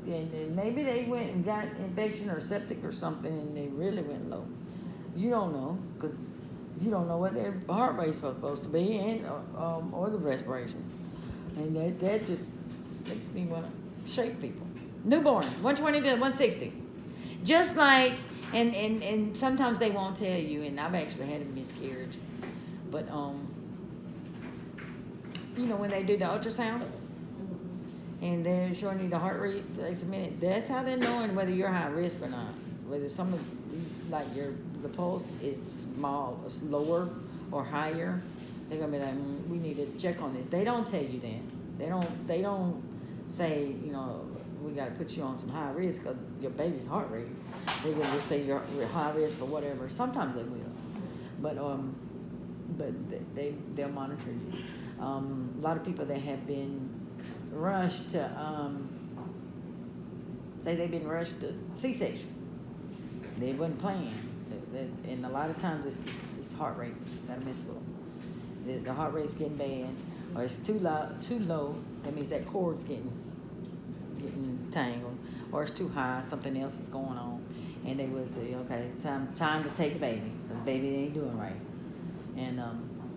and maybe they went and got infection or septic or something, and they really went low. You don't know, because you don't know what their heart rate's supposed to be, and or the respirations, and that just makes me want to shake people. Newborn, 120 to 160, just like, and sometimes they won't tell you, and I've actually had a miscarriage, but you know when they do the ultrasound. And they're showing you the heart rate takes a minute. That's how they're knowing whether you're high risk or not. Whether some of these, like the pulse is small, lower or higher. They're gonna be like, we need to check on this. They don't tell you that. They don't say, you know, we got to put you on some high risk because your baby's heart rate. They will just say you're high risk for whatever. Sometimes they will, but they'll monitor you. A lot of people that have been rushed to say they've been rushed to C-section. They wasn't planned, and a lot of times it's heart rate that mess with. The heart rate's getting bad, or it's too low. That means that cord's getting tangled, or it's too high. Something else is going on, and they would say, okay, time to take the baby, because the baby ain't doing right, and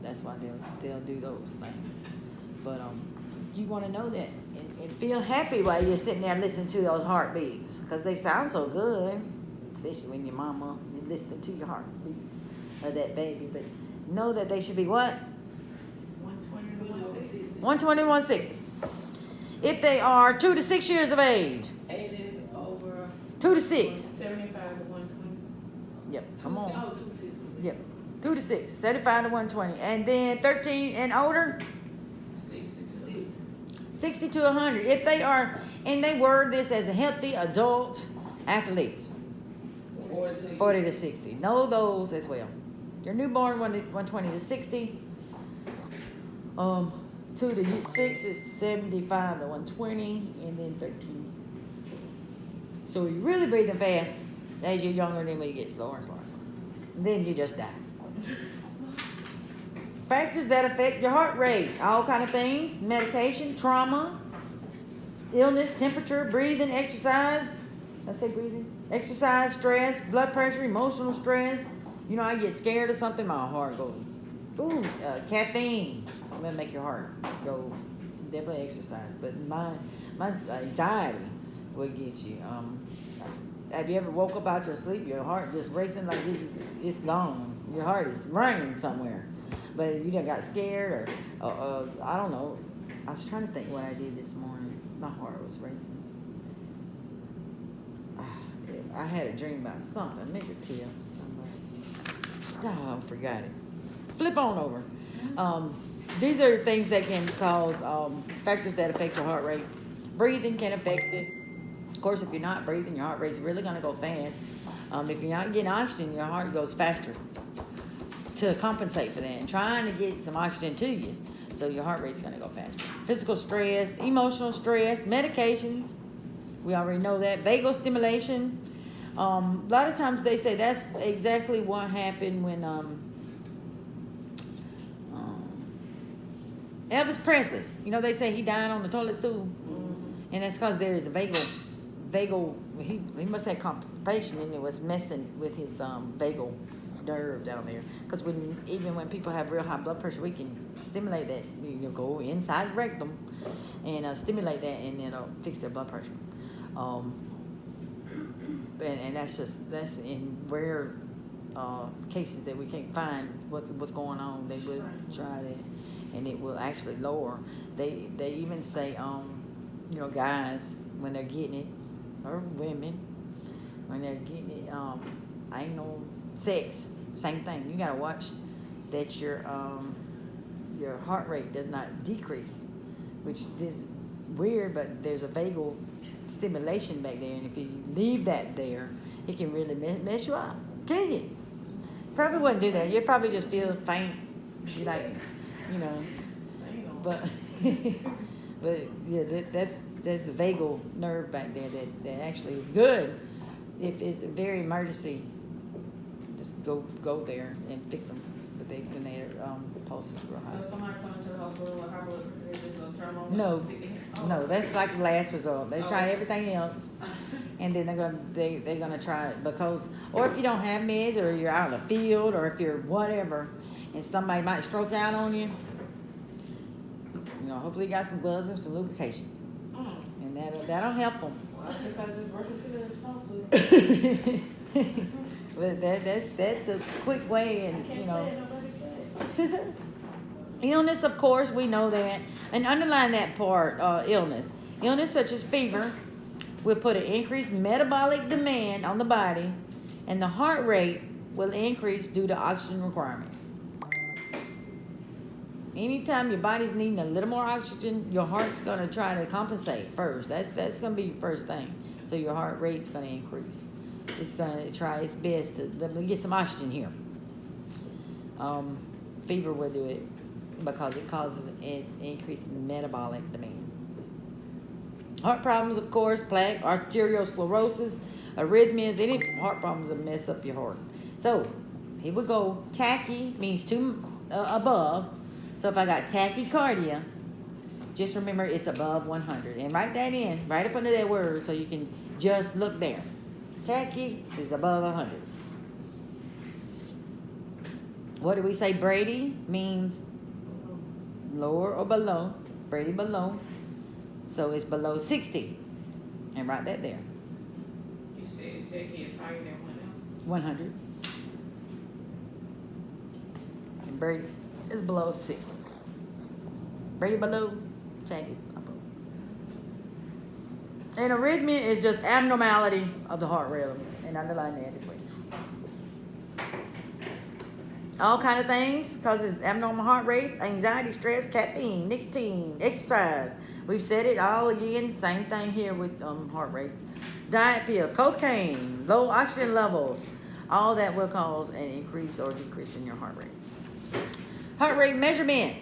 that's why they'll do those things. But you want to know that and feel happy while you're sitting there listening to those heartbeats, because they sound so good, especially when your mama is listening to your heartbeats of that baby. But know that they should be what? 120 to 160. If they are 2 to 6 years of age. Age is over 2 to 6. 75 to 120. Yep, come on. Oh, 2 6. Yep, 2 to 6, 75 to 120. And then 13 and older, 60 to 100. If they are, and they word this as a healthy adult athletes, 40 to 60. Know those as well. Your newborn, 120 to 60. 2 to 6 is 75 to 120, and then 13. So you're really breathing fast as you're younger, then when you get slower and slower. Then you just die. Factors that affect your heart rate, all kind of things: medication, trauma, illness, temperature, breathing, exercise. Let's say breathing, exercise, stress, blood pressure, emotional stress. You know, I get scared of something, my heart goes. Ooh, caffeine. I'm gonna make your heart go. Definitely exercise, but my anxiety will get you. Have you ever woke up out your sleep, your heart just racing like it's gone? Your heart is running somewhere. But you done got scared, or I don't know. I was trying to think what I did this morning. My heart was racing. I had a dream about something. Make it tell. Oh, I forgot it. Flip on over. These are things that can cause factors that affect your heart rate. Breathing can affect it. Of course, if you're not breathing, your heart rate's really going to go fast. If you're not getting oxygen, your heart goes faster to compensate for that. And trying to get some oxygen to you, so your heart rate's going to go faster. Physical stress, emotional stress, medications. We already know that. Vagal stimulation. A lot of times they say that's exactly what happened when Elvis Presley. You know, they say he died on the toilet stool. And that's because there is a vagal, he must have constipation and it was messing with his vagal nerve down there. Because even when people have real high blood pressure, we can stimulate that. You go inside the rectum and stimulate that, and it'll fix their blood pressure. And that's in rare cases that we can't find what's going on. They will try that, and it will actually lower. They even say guys, when they're getting it, or women, when they're getting it, anal sex, same thing. You gotta watch that your heart rate does not decrease, which is weird, but there's a vagal stimulation back there, and if you leave that there, it can really mess you up, kill you. Probably wouldn't do that. You'd probably just feel faint, be like, but yeah, that's the vagal nerve back there that actually is good. If it's a very emergency, just go there and fix them. But when their pulse is real high. So if somebody comes to the hospital with high blood pressure, they're just gonna turn on? No, that's like the last resort. They try everything else, and then they're gonna try it because, or if you don't have meds, or you're out in the field, or if you're whatever, and somebody might stroke out on you. Hopefully you got some gloves and some lubrication, and that'll help them. Well, I guess I just rush into the hospital. But that's a quick way, and illness, of course, we know that, and underline that part. Illness such as fever will put an increased metabolic demand on the body, and the heart rate will increase due to oxygen requirements. Anytime your body's needing a little more oxygen, your heart's going to try to compensate first. That's going to be your first thing. So your heart rate's going to increase. It's going to try its best to let me get some oxygen here. Fever will do it because it causes an increased metabolic demand. Heart problems, of course, plaque, arteriosclerosis, arrhythmias, any heart problems will mess up your heart. So here we go. Tachy means above. So if I got tachycardia, just remember it's above 100. And write that in, right up under that word, so you can just look there. Tachy is above 100. What do we say? Brady means lower or below. Brady below. So it's below 60. And write that there. You said tachy is higher than 100. And Brady is below 60. Brady below, tachy above. And arrhythmia is just abnormality of the heart rhythm. And underline that as well. All kind of things causes abnormal heart rates, anxiety, stress, caffeine, nicotine, exercise. We've said it all again. Same thing here with heart rates. Diet pills, cocaine, low oxygen levels. All that will cause an increase or decrease in your heart rate. Heart rate measurement.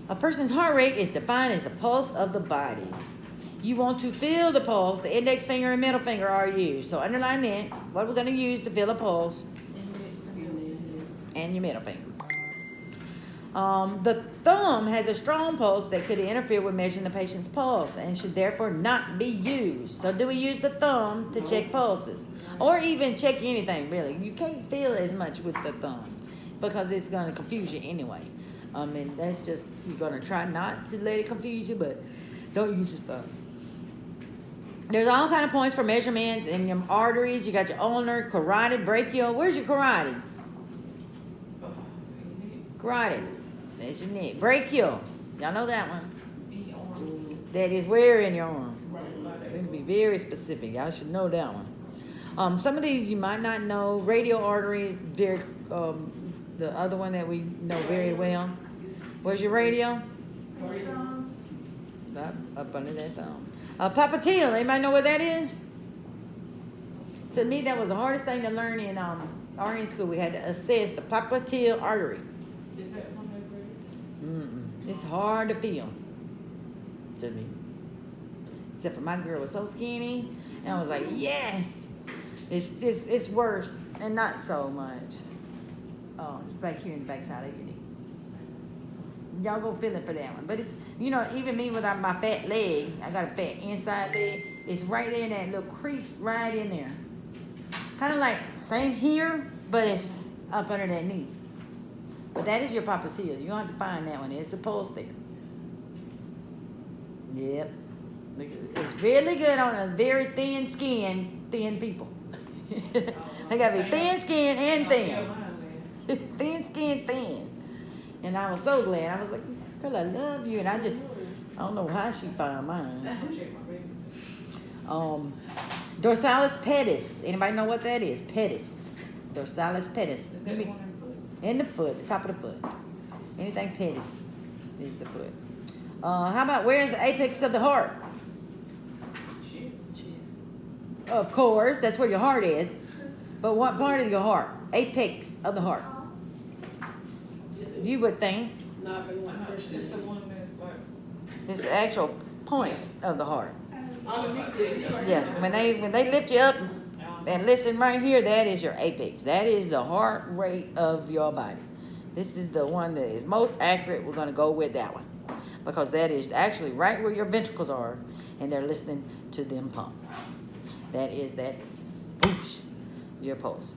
A person's heart rate is defined as the pulse of the body. You want to feel the pulse. The index finger and middle finger are used. So underline that. What we're going to use to feel a pulse. And your middle finger. The thumb has a strong pulse that could interfere with measuring the patient's pulse and should therefore not be used. So do we use the thumb to check pulses? Or even check anything, really. You can't feel as much with the thumb because it's going to confuse you anyway. And that's just, you're going to try not to let it confuse you, but don't use your thumb. There's all kind of points for measurements in your arteries. You got your ulnar, carotid, brachial. Where's your carotids? Carotid. That's your neck. Brachial. Y'all know that one? That is where in your arm? It'll be be very specific. Y'all should know that one. Some of these you might not know. Radial artery, very, the other one that we know very well. Where's your radial? Up under that thumb. Popliteal, anybody know what that is? To me, that was the hardest thing to learn in RN school. We had to assess the popliteal artery. Is that one that It's hard to feel to me. Except for my girl was so skinny, and I was like, yes. It's worse, and not so much. Oh, it's back here in the backside of your knee. Y'all go feeling for that one. But it's, even me with my fat leg, I got a fat inside leg. It's right there in that little crease right in there. Kind of like same here, but it's up under that knee. But that is your popliteal. You don't have to find that one. It's the pulse there. Yep. It's really good on a very thin skin, thin people. They got to be thin skin and thin. Thin skin, thin. And I was so glad. I was like, girl, I love you. And I don't know how she found mine. Dorsalis pedis. Anybody know what that is? Pedis. Dorsalis pedis. Is that the one In the foot, the top of the foot. Anything pedis is the foot. How about where's the apex of the heart? Of course, that's where your heart is. But what part of your heart? Apex of the heart. You would think It's the one that's like it's the actual point of the heart. Underneath it. Yeah, when they lift you up and listen right here, that is your apex. That is the heart rate of your body. This is the one that is most accurate. We're going to go with that one because that is actually right where your ventricles are, and they're listening to them pump. That is that whoosh, your pulse.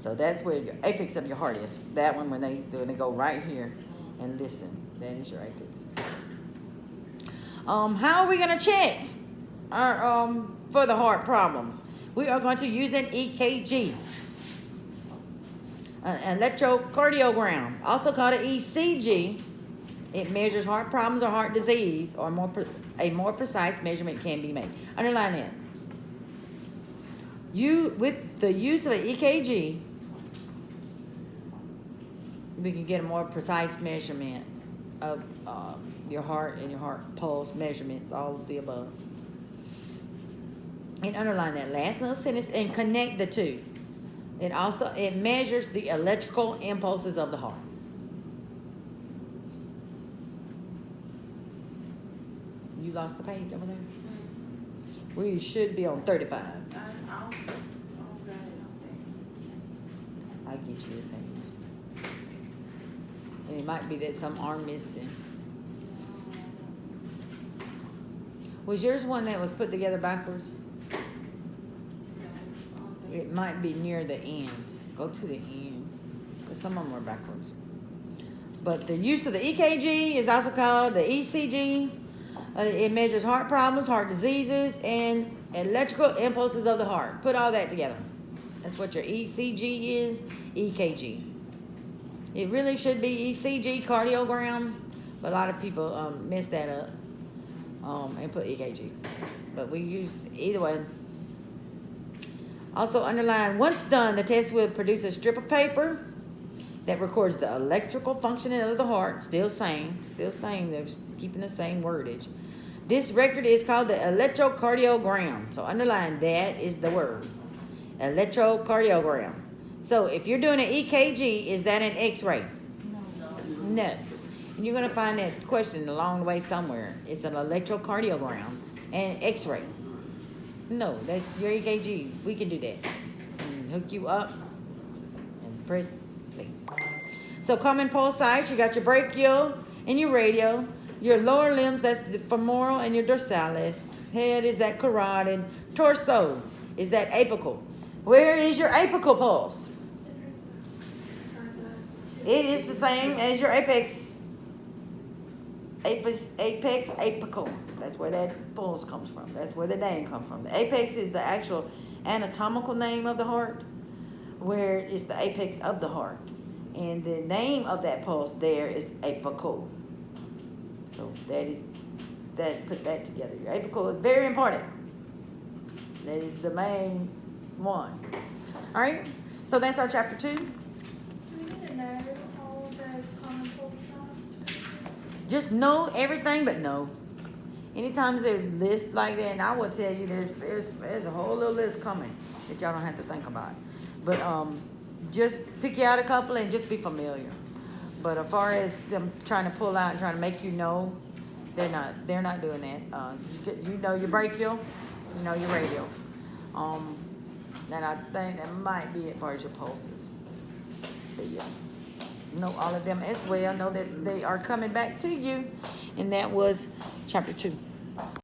So that's where your apex of your heart is. That one when they go right here and listen, that is your apex. How are we going to check our for the heart problems? We are going to use an EKG, an electrocardiogram, also called an ECG. It measures heart problems or heart disease, or a more precise measurement can be made. Underline that. With the use of an EKG, we can get a more precise measurement of your heart and your heart pulse measurements, all of the above. And underline that last little sentence and connect the two. It measures the electrical impulses of the heart. You lost the page over there? We should be on 35. I'll get you the page. And it might be that some are missing. Was yours one that was put together backwards? It might be near the end. Go to the end. Because some of them are backwards. But the use of the EKG is also called the ECG. It measures heart problems, heart diseases, and electrical impulses of the heart. Put all that together. That's what your ECG is, EKG. It really should be ECG, cardiogram, but a lot of people mess that up and put EKG. But we use either way. Also underline, once done, the test will produce a strip of paper that records the electrical functioning of the heart. Still same, they're keeping the same wordage. This record is called the electrocardiogram. So underline, that is the word. Electrocardiogram. So if you're doing an EKG, is that an X-ray? No. And you're going to find that question along the way somewhere. It's an electrocardiogram and X-ray. No, that's your EKG. We can do that. And hook you up and press play. So common pulse sites, you got your brachial and your radial. Your lower limbs, that's the femoral and your dorsalis. Head is that carotid. Torso is that apical. Where is your apical pulse? It is the same as your apex. Apex, apical. That's where that pulse comes from. That's where the name comes from. The apex is the actual anatomical name of the heart, where it's the apex of the heart. And the name of that pulse there is apical. So put that together. Your apical is very important. That is the main one. All right, so that's our chapter 2. Do we need to know all of those common cold signs for kids? Just know everything, but no. Anytime there's lists like that, and I will tell you, there's a whole little list coming that y'all don't have to think about. But just pick you out a couple and just be familiar. But as far as them trying to pull out and trying to make you know, they're not doing that. You know your brachial, you know your radial. And I think that might be it as far as your pulses. But yeah, know all of them as well. Know that they are coming back to you, and that was chapter 2.